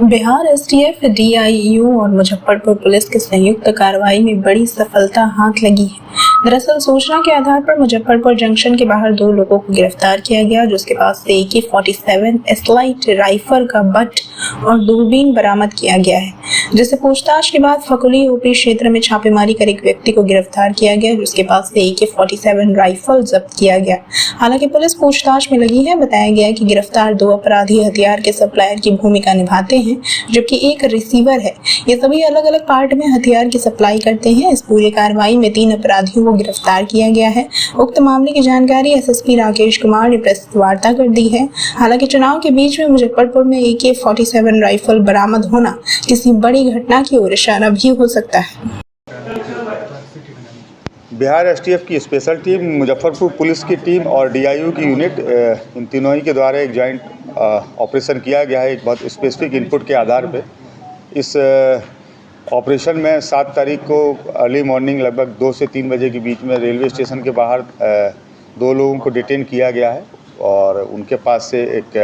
Bihar STF, DIU और Muzaffarpur police की संयुक्त कार्रवाई में बड़ी सफलता हाथ लगी है। दरअसल सूचना के आधार पर मुजफ्फरपुर जंक्शन के बाहर 2 लोगों को गिरफ्तार किया गया, जिसके पास से AK-47 एसलाइट राइफल का बट और दूरबीन बरामद किया गया है। जिससे पूछताछ के बाद फकुली ओपी क्षेत्र में छापेमारी कर एक व्यक्ति को गिरफ्तार किया गया, जिसके पास से AK-47 राइफल जब्त किया गया। हालांकि पुलिस पूछताछ में लगी है। बताया गया कि गिरफ्तार 2 अपराधी हथियार के सप्लायर की भूमिका निभाते हैं, जबकि एक रिसीवर है। ये सभी अलग अलग पार्ट में हथियार की सप्लाई करते हैं। इस पूरी कार्रवाई में 3 अपराधियों को गिरफ्तार किया गया है। उक्त मामले की जानकारी एसएसपी राकेश कुमार ने प्रेस वार्ता कर दी है। हालांकि चुनाव के बीच में मुजफ्फरपुर में AK-47 राइफल बरामद होना किसी बड़ी घटना की ओर इशारा भी हो सकता है। बिहार एसटीएफ की स्पेशल टीम, मुजफ्फरपुर पुलिस की टीम और डीआईयू की यूनिट, इन तीनों ही के द्वारा एक जॉइंट ऑपरेशन किया गया है। एक बहुत स्पेसिफिक इनपुट के आधार पे इस ऑपरेशन में 7 तारीख को अर्ली मॉर्निंग लगभग 2 से 3 बजे के बीच में रेलवे स्टेशन के बाहर 2 लोगों को डिटेन किया गया है और उनके पास से एक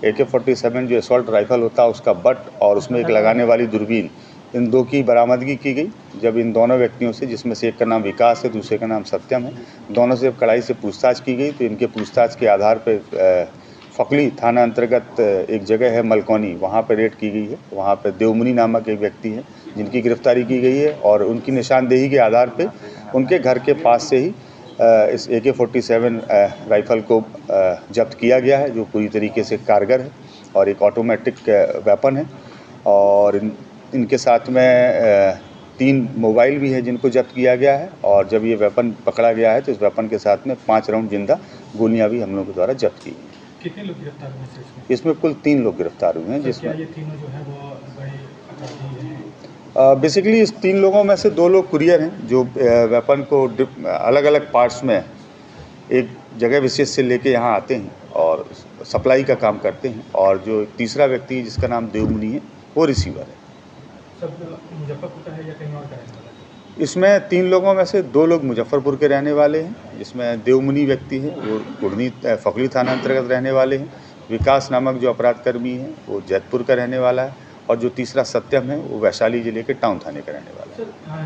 AK-47 जो असॉल्ट राइफल होता है उसका बट और उसमें एक लगाने वाली दूरबीन, इन 2 की बरामदगी की गई। जब इन दोनों व्यक्तियों से, जिसमें से एक का नाम विकास है, दूसरे का नाम सत्यम है, दोनों से कड़ाई से पूछताछ की गई तो इनके पूछताछ के आधार पर फकली थाना अंतर्गत एक जगह है मलकोनी, वहाँ पर रेड की गई है। वहाँ पर देवमुनि नामक एक व्यक्ति है जिनकी गिरफ्तारी की गई है और उनकी निशानदेही के आधार पर उनके घर के पास से ही इस AK-47 राइफल को जब्त किया गया है, जो पूरी तरीके से कारगर है और एक ऑटोमेटिक वेपन है। और इनके साथ में 3 मोबाइल भी है जिनको जब्त किया गया है और जब ये वेपन पकड़ा गया है तो इस वेपन के साथ में 5 राउंड जिंदा गोलियां भी हम लोगों के द्वारा जब्त की गई। कितने लोग गिरफ्तार हुए इसमें कुल 3 लोग गिरफ्तार हुए हैं, जिसमें ये तीनों जो है वो बड़े अपराधी हैं। बेसिकली इस 3 लोगों में से 2 लोग कुरियर हैं जो वेपन को अलग अलग पार्ट्स में एक जगह विशेष से लेके यहाँ आते हैं और सप्लाई का काम करते हैं, और जो तीसरा व्यक्ति जिसका नाम देवमुनि है वो रिसीवर है। सब मुजफ्फरपुर का है या कहीं और का है? इसमें 3 लोगों में से 2 लोग मुजफ्फरपुर के रहने वाले हैं, जिसमें देवमुनि व्यक्ति है वो कुढ़नी फकली थाना अंतर्गत रहने वाले हैं। विकास नामक जो अपराधकर्मी है वो जैतपुर का रहने वाला है और जो तीसरा सत्यम है वो वैशाली जिले के टाउन थाने का रहने वाला है। सर,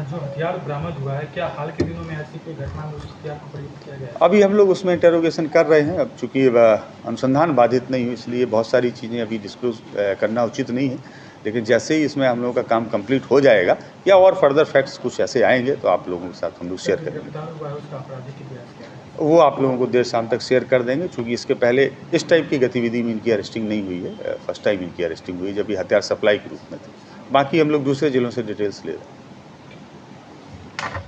जो हथियार बरामद हुआ है, क्या हाल के दिनों में ऐसी कोई घटना में उस हथियार को प्रयुक्त किया गया है? अभी हम लोग उसमें इंटरोगेशन कर रहे हैं। अब चूँकि अनुसंधान बाधित नहीं हुई, इसलिए बहुत सारी चीज़ें अभी डिस्क्लोज करना उचित नहीं है, लेकिन जैसे ही इसमें हम लोगों का काम कंप्लीट हो जाएगा या और फर्दर फैक्ट्स कुछ ऐसे आएंगे तो आप लोगों के साथ हम लोग शेयर करेंगे। वो आप लोगों को देर शाम तक शेयर कर देंगे, क्योंकि इसके पहले इस टाइप की गतिविधि में इनकी अरेस्टिंग नहीं हुई है। फर्स्ट टाइम इनकी अरेस्टिंग हुई जब ये हथियार सप्लाई के रूप में थे। बाकी हम लोग दूसरे जिलों से डिटेल्स ले रहे हैं।